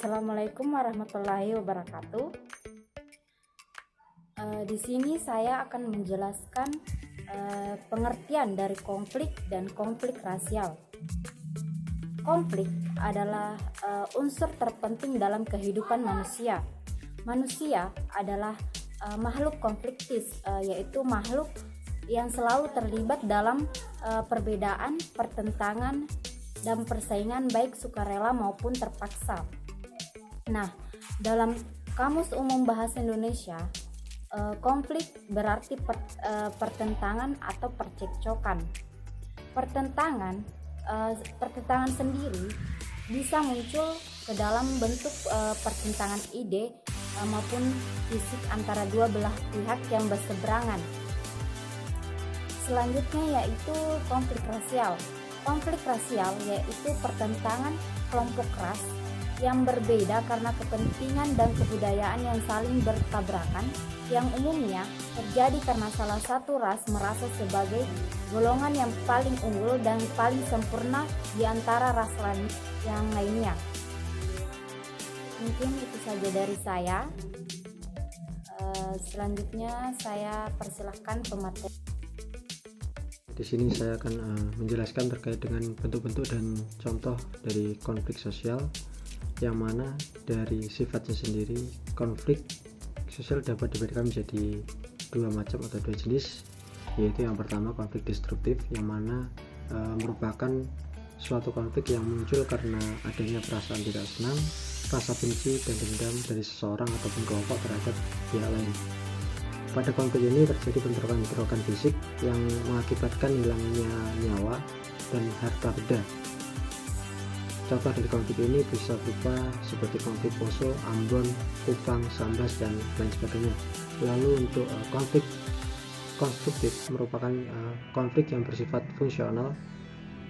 Assalamualaikum warahmatullahi wabarakatuh. Di sini saya akan menjelaskan pengertian dari konflik dan konflik rasial. Konflik adalah unsur terpenting dalam kehidupan manusia. Manusia adalah makhluk konfliktif, yaitu makhluk yang selalu terlibat dalam perbedaan, pertentangan, dan persaingan baik sukarela maupun terpaksa. Nah, dalam Kamus Umum Bahasa Indonesia, konflik berarti pertentangan atau percekcokan. Pertentangan sendiri bisa muncul ke dalam bentuk pertentangan ide maupun fisik antara dua belah pihak yang berseberangan. Selanjutnya yaitu konflik rasial. Konflik rasial yaitu pertentangan kelompok ras yang berbeda karena kepentingan dan kebudayaan yang saling bertabrakan, yang umumnya terjadi karena salah satu ras merasa sebagai golongan yang paling unggul dan paling sempurna di antara ras yang lainnya. Mungkin itu saja dari saya. Selanjutnya saya persilahkan pemateri. Di sini saya akan menjelaskan terkait dengan bentuk-bentuk dan contoh dari konflik sosial, yang mana dari sifatnya sendiri konflik sosial dapat dibedakan menjadi dua macam atau dua jenis, yaitu yang pertama konflik destruktif, yang mana merupakan suatu konflik yang muncul karena adanya perasaan tidak senang, rasa benci dan dendam dari seseorang ataupun kelompok terhadap pihak lain. Pada konflik ini terjadi bentrokan fisik yang mengakibatkan hilangnya nyawa dan harta benda. Contoh dari konflik ini bisa berupa seperti konflik Poso, Ambon, Kupang, Sambas, dan lain sebagainya. Lalu untuk konflik konstruktif merupakan konflik yang bersifat fungsional.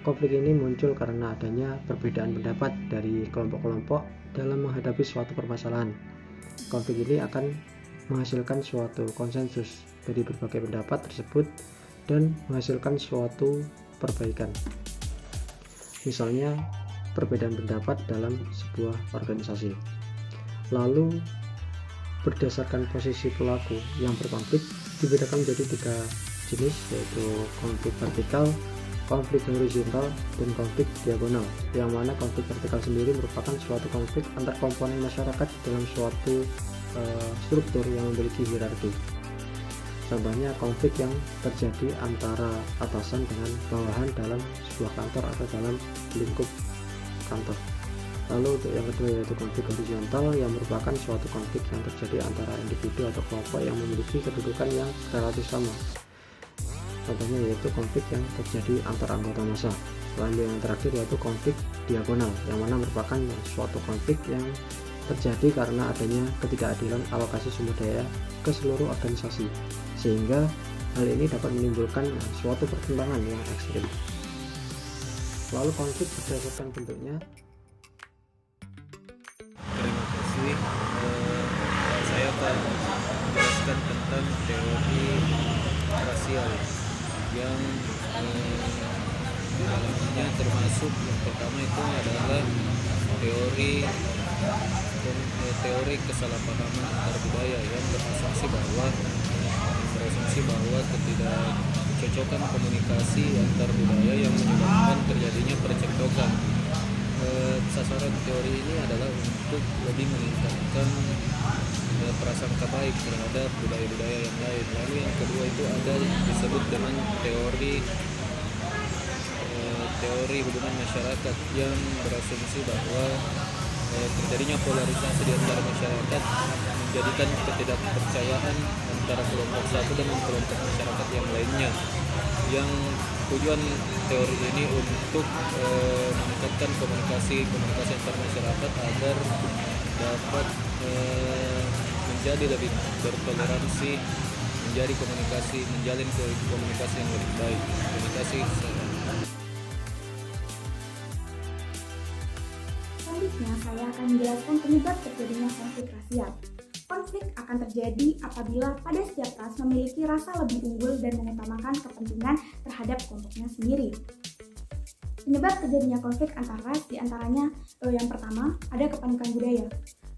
Konflik ini muncul karena adanya perbedaan pendapat dari kelompok-kelompok dalam menghadapi suatu permasalahan. Konflik ini akan menghasilkan suatu konsensus dari berbagai pendapat tersebut dan menghasilkan suatu perbaikan. Misalnya perbedaan pendapat dalam sebuah organisasi. Lalu berdasarkan posisi pelaku yang berkonflik dibedakan menjadi tiga jenis, yaitu konflik vertikal, konflik horizontal, dan konflik diagonal. Yang mana konflik vertikal sendiri merupakan suatu konflik antar komponen masyarakat dalam suatu struktur yang memiliki hierarki. Contohnya konflik yang terjadi antara atasan dengan bawahan dalam sebuah kantor atau dalam lingkup kantor. Lalu untuk yang kedua yaitu konflik horizontal, yang merupakan suatu konflik yang terjadi antara individu atau kelompok yang memiliki kedudukan yang relatif sama. Contohnya yaitu konflik yang terjadi antar anggota massa. Lalu yang terakhir yaitu konflik diagonal, yang mana merupakan suatu konflik yang terjadi karena adanya ketidakadilan alokasi sumber daya ke seluruh organisasi, sehingga hal ini dapat menimbulkan suatu pertentangan yang ekstrim. Lalu konflik berdasarkan bentuknya. Terima kasih. Saya akan menjelaskan tentang teori rasial yang dalamnya termasuk yang pertama itu adalah teori kesalahpahaman antar budaya yang berasumsi bahwa ketidakcocokan komunikasi antar budaya yang menyebabkan terjadinya percekcokan. Sasaran teori ini adalah untuk lebih meningkatkan prasangka baik terhadap budaya-budaya yang lain. Lalu yang kedua itu ada disebut dengan teori hubungan masyarakat yang berasumsi bahwa terjadinya polarisasi di antara masyarakat menjadikan ketidakpercayaan antara kelompok satu dengan kelompok masyarakat yang lainnya, yang tujuan teori ini untuk meningkatkan komunikasi antar masyarakat agar dapat menjadi lebih bertoleransi, menjalin komunikasi yang lebih baik. Terima kasih. Selanjutnya, saya akan menjelaskan penyebab terjadinya konflik rasial. Konflik akan terjadi apabila pada setiap ras memiliki rasa lebih unggul dan mengutamakan kepentingan terhadap kelompoknya sendiri. Penyebab terjadinya konflik antar ras diantaranya yang pertama ada kepanikan budaya.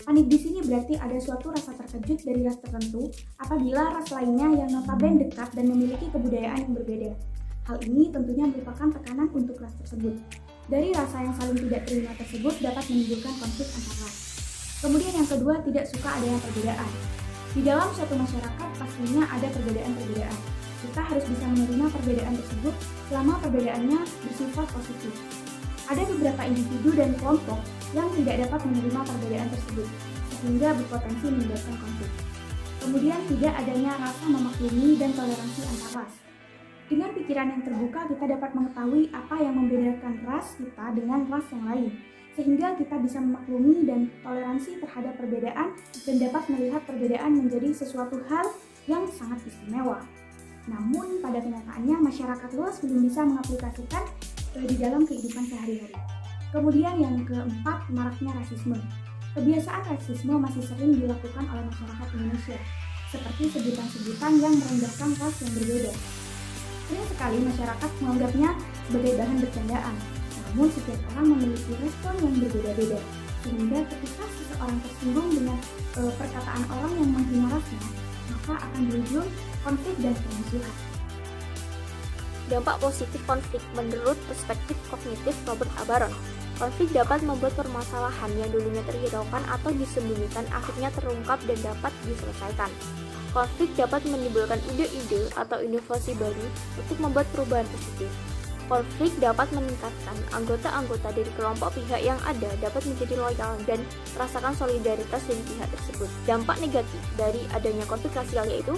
Panik di sini berarti ada suatu rasa terkejut dari ras tertentu apabila ras lainnya yang notabene dekat dan memiliki kebudayaan yang berbeda. Hal ini tentunya merupakan tekanan untuk ras tersebut. Dari rasa yang saling tidak terima tersebut dapat menimbulkan konflik antar ras. Kemudian yang kedua, tidak suka adanya perbedaan. Di dalam suatu masyarakat pastinya ada perbedaan-perbedaan. Kita harus bisa menerima perbedaan tersebut selama perbedaannya bersifat positif. Ada beberapa individu dan kelompok yang tidak dapat menerima perbedaan tersebut, sehingga berpotensi menimbulkan konflik. Kemudian tidak adanya rasa memaklumi dan toleransi antar ras. Dengan pikiran yang terbuka, kita dapat mengetahui apa yang membedakan ras kita dengan ras yang lain, sehingga kita bisa memaklumi dan toleransi terhadap perbedaan dan dapat melihat perbedaan menjadi sesuatu hal yang sangat istimewa. Namun pada kenyataannya masyarakat luas belum bisa mengaplikasikan di dalam kehidupan sehari-hari. Kemudian yang keempat, maraknya rasisme. Kebiasaan rasisme masih sering dilakukan oleh masyarakat Indonesia, seperti sebutan-sebutan yang merendahkan ras yang berbeda. Sering sekali masyarakat menganggapnya sebagai bahan bercandaan, namun setiap orang memiliki respon yang berbeda-beda, sehingga ketika seseorang tersinggung dengan perkataan orang yang menghina rasnya, maka akan berujung konflik dan permusuhan. Dampak positif konflik menurut perspektif kognitif Robert A. Baron. Konflik dapat membuat permasalahan yang dulunya terhiraukan atau disembunyikan akhirnya terungkap dan dapat diselesaikan. Konflik dapat menimbulkan ide-ide atau inovasi baru untuk membuat perubahan positif. Konflik dapat meningkatkan anggota-anggota dari kelompok pihak yang ada dapat menjadi loyal dan merasakan solidaritas dari pihak tersebut. Dampak negatif dari adanya konflik rasial yaitu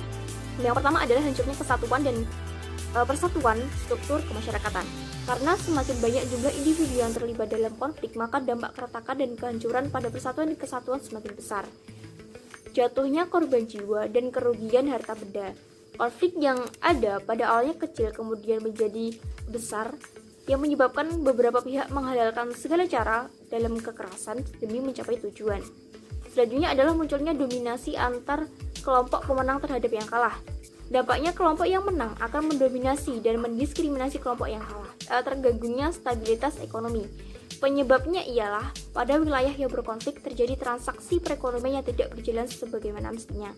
yang pertama adalah hancurnya kesatuan dan persatuan struktur kemasyarakatan. Karena semakin banyak jumlah individu yang terlibat dalam konflik, maka dampak keretakan dan kehancuran pada persatuan dan kesatuan semakin besar. Jatuhnya korban jiwa dan kerugian harta benda. Konflik yang ada pada awalnya kecil kemudian menjadi besar yang menyebabkan beberapa pihak menghalalkan segala cara dalam kekerasan demi mencapai tujuan. Selanjutnya adalah munculnya dominasi antar kelompok pemenang terhadap yang kalah. Dampaknya kelompok yang menang akan mendominasi dan mendiskriminasi kelompok yang kalah. Terganggunya stabilitas ekonomi. Penyebabnya ialah pada wilayah yang berkonflik terjadi transaksi perekonomian yang tidak berjalan sebagaimana mestinya.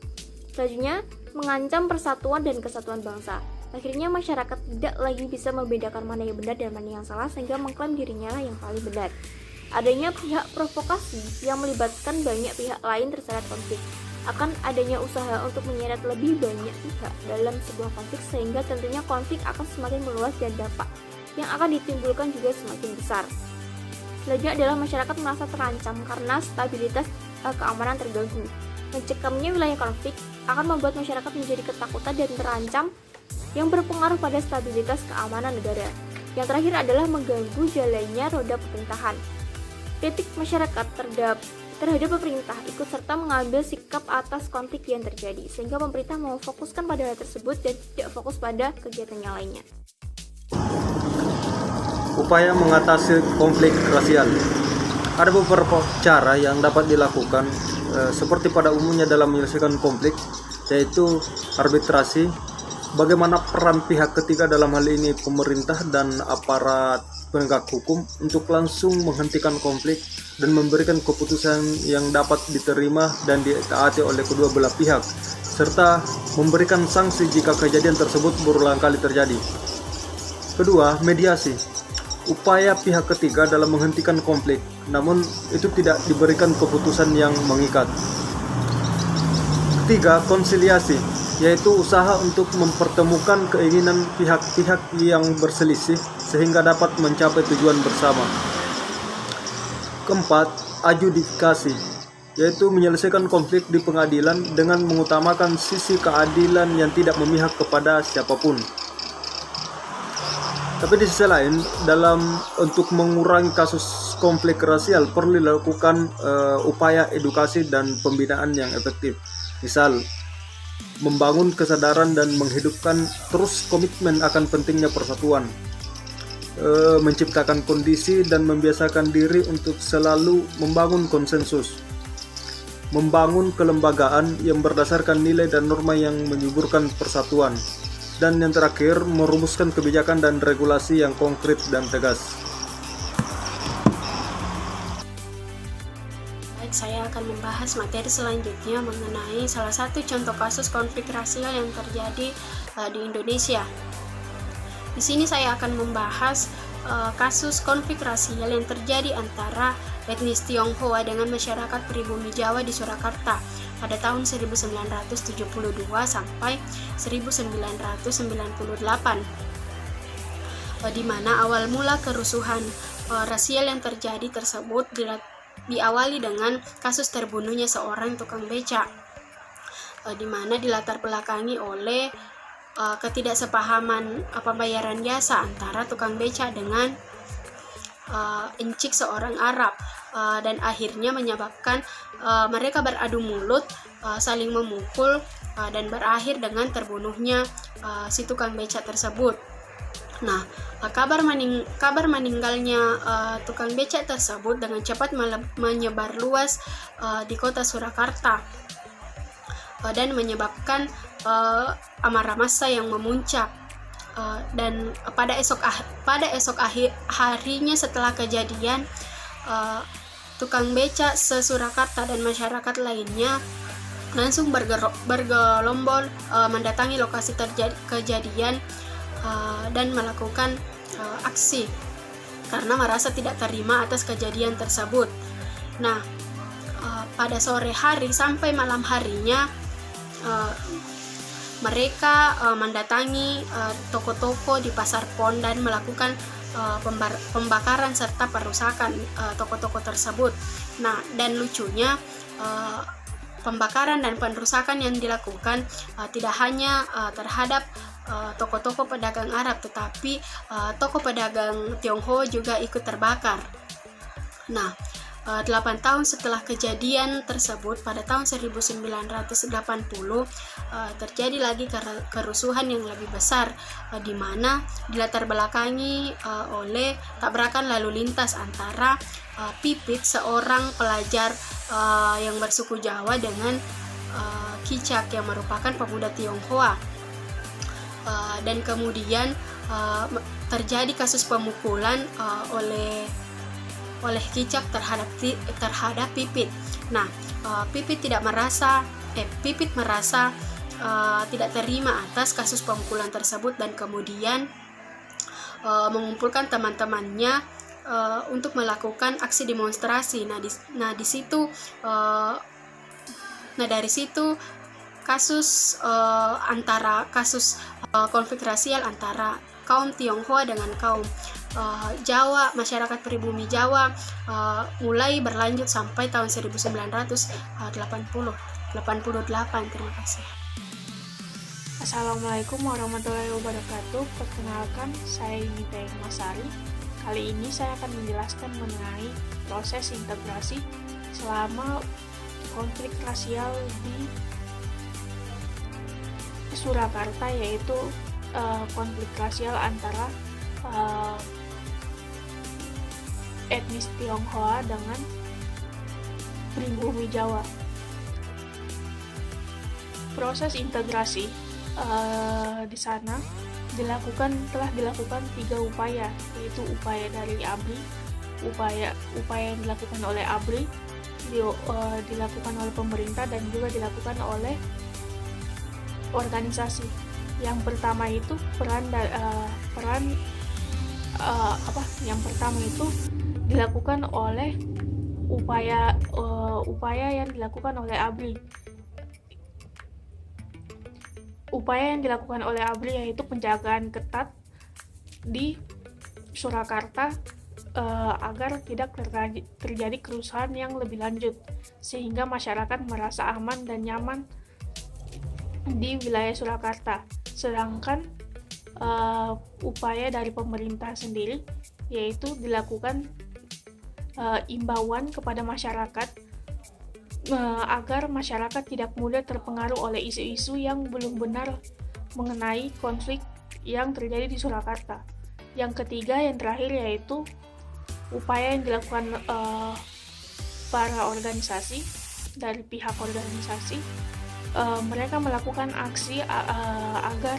Selanjutnya, mengancam persatuan dan kesatuan bangsa. Akhirnya masyarakat tidak lagi bisa membedakan mana yang benar dan mana yang salah sehingga mengklaim dirinya lah yang paling benar. Adanya pihak provokasi yang melibatkan banyak pihak lain terseret konflik. Akan adanya usaha untuk menyeret lebih banyak pihak dalam sebuah konflik sehingga tentunya konflik akan semakin meluas dan dampak yang akan ditimbulkan juga semakin besar. Selanjutnya adalah masyarakat merasa terancam karena stabilitas keamanan terganggu. Mencekamnya wilayah konflik akan membuat masyarakat menjadi ketakutan dan terancam yang berpengaruh pada stabilitas keamanan negara. Yang terakhir adalah mengganggu jalannya roda pemerintahan. Kritik masyarakat terhadap pemerintah ikut serta mengambil sikap atas konflik yang terjadi, sehingga pemerintah memfokuskan pada hal tersebut dan tidak fokus pada kegiatan yang lainnya. Upaya mengatasi konflik rasial. Ada beberapa cara yang dapat dilakukan seperti pada umumnya dalam menyelesaikan konflik, yaitu arbitrasi. Bagaimana peran pihak ketiga dalam hal ini pemerintah dan aparat penegak hukum untuk langsung menghentikan konflik dan memberikan keputusan yang dapat diterima dan ditaati oleh kedua belah pihak, serta memberikan sanksi jika kejadian tersebut berulang kali terjadi. Kedua, mediasi. Upaya pihak ketiga dalam menghentikan konflik, namun itu tidak diberikan keputusan yang mengikat. Ketiga, konsiliasi, yaitu usaha untuk mempertemukan keinginan pihak-pihak yang berselisih sehingga dapat mencapai tujuan bersama. Keempat, adjudikasi, yaitu menyelesaikan konflik di pengadilan dengan mengutamakan sisi keadilan yang tidak memihak kepada siapapun. Tapi di sisi lain, untuk mengurangi kasus konflik rasial perlu dilakukan upaya edukasi dan pembinaan yang efektif. Misal, membangun kesadaran dan menghidupkan terus komitmen akan pentingnya persatuan, menciptakan kondisi dan membiasakan diri untuk selalu membangun konsensus, membangun kelembagaan yang berdasarkan nilai dan norma yang menyuburkan persatuan, dan yang terakhir, merumuskan kebijakan dan regulasi yang konkret dan tegas. saya akan membahas materi selanjutnya mengenai salah satu contoh kasus konflik rasial yang terjadi di Indonesia. Di sini saya akan membahas kasus konflik rasial yang terjadi antara etnis Tionghoa dengan masyarakat pribumi Jawa di Surakarta pada tahun 1972 sampai 1998, di mana awal mula kerusuhan rasial yang terjadi tersebut diawali dengan kasus terbunuhnya seorang tukang beca, di mana dilatar belakangi oleh ketidaksepahaman pembayaran jasa antara tukang beca dengan encik seorang Arab, dan akhirnya menyebabkan mereka beradu mulut, saling memukul, dan berakhir dengan terbunuhnya si tukang beca tersebut. Nah, kabar meninggalnya tukang beca tersebut dengan cepat menyebar luas di kota Surakarta dan menyebabkan amarah massa yang memuncak. Dan pada esok harinya setelah kejadian, tukang beca se-Surakarta dan masyarakat lainnya langsung bergelombol mendatangi lokasi kejadian dan melakukan aksi karena merasa tidak terima atas kejadian tersebut. Nah, pada sore hari sampai malam harinya mereka mendatangi toko-toko di Pasar Pon dan melakukan pembakaran serta perusakan toko-toko tersebut. Nah, dan lucunya pembakaran dan perusakan yang dilakukan tidak hanya terhadap toko-toko pedagang Arab, tetapi toko pedagang Tionghoa juga ikut terbakar. Nah, 8 tahun setelah kejadian tersebut, pada tahun 1980 terjadi lagi kerusuhan yang lebih besar, di mana dilatar belakangi oleh tabrakan lalu lintas antara Pipit, seorang pelajar yang bersuku Jawa, dengan Kicak yang merupakan pemuda Tionghoa. Dan kemudian terjadi kasus pemukulan oleh Kicak terhadap Pipit. Nah, Pipit merasa tidak terima atas kasus pemukulan tersebut dan kemudian mengumpulkan teman-temannya untuk melakukan aksi demonstrasi. Dari situ kasus konflik rasial antara kaum Tionghoa dengan kaum Jawa, masyarakat pribumi Jawa, mulai berlanjut sampai tahun 1988. Terima kasih. Assalamualaikum warahmatullahi wabarakatuh. Perkenalkan, saya Nita Masari. Kali ini saya akan menjelaskan mengenai proses integrasi selama konflik rasial di Surakarta, yaitu konflik rasial antara etnis Tionghoa dengan pribumi Jawa. Proses integrasi di sana telah dilakukan 3 upaya, yaitu upaya dari ABRI, upaya yang dilakukan oleh ABRI, dilakukan oleh pemerintah, dan juga dilakukan oleh organisasi. Yang pertama itu dilakukan oleh upaya yang dilakukan oleh ABRI. Upaya yang dilakukan oleh ABRI yaitu penjagaan ketat di Surakarta agar tidak terjadi kerusuhan yang lebih lanjut, sehingga masyarakat merasa aman dan nyaman di wilayah Surakarta. Sedangkan upaya dari pemerintah sendiri yaitu dilakukan imbauan kepada masyarakat agar masyarakat tidak mudah terpengaruh oleh isu-isu yang belum benar mengenai konflik yang terjadi di Surakarta. Yang ketiga, yang terakhir, yaitu upaya yang dilakukan para organisasi, dari pihak organisasi. Mereka melakukan aksi agar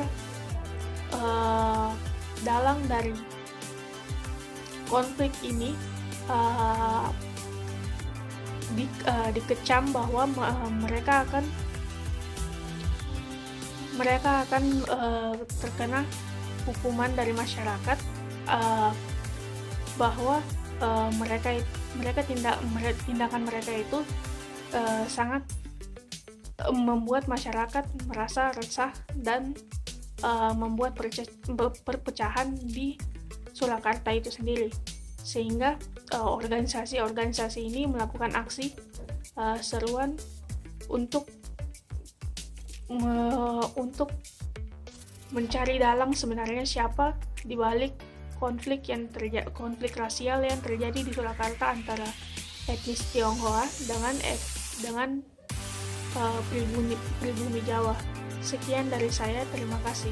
dalang dari konflik ini dikecam bahwa mereka akan terkena hukuman dari masyarakat, bahwa tindakan mereka itu sangat membuat masyarakat merasa resah dan membuat perpecahan di Surakarta itu sendiri, sehingga organisasi-organisasi ini melakukan aksi seruan untuk mencari dalang sebenarnya siapa di balik konflik rasial yang terjadi di Surakarta antara etnis Tionghoa dengan pribumi Jawa. Sekian dari saya, terima kasih.